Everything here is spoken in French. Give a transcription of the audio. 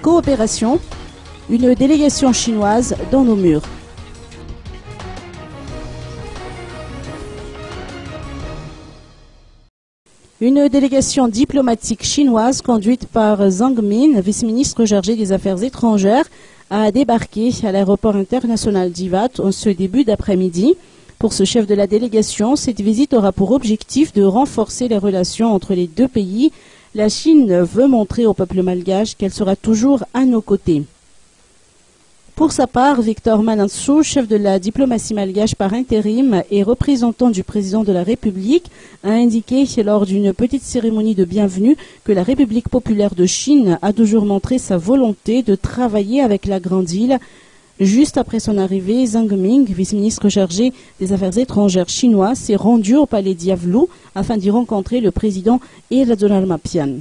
Coopération, une délégation chinoise dans nos murs. Une délégation diplomatique chinoise conduite par Zhang Min, vice-ministre chargé des Affaires étrangères, a débarqué à l'aéroport international d'Ivat en ce début d'après-midi. Pour ce chef de la délégation, cette visite aura pour objectif de renforcer les relations entre les deux pays. La Chine veut montrer au peuple malgache qu'elle sera toujours à nos côtés. Pour sa part, Victor Manansou, chef de la diplomatie malgache par intérim et représentant du président de la République, a indiqué lors d'une petite cérémonie de bienvenue que la République populaire de Chine a toujours montré sa volonté de travailler avec la Grande Île. Juste après son arrivée, Zhang Ming, vice-ministre chargé des Affaires étrangères chinois, s'est rendu au palais Diavlu afin d'y rencontrer le président Iradhonal Mapian.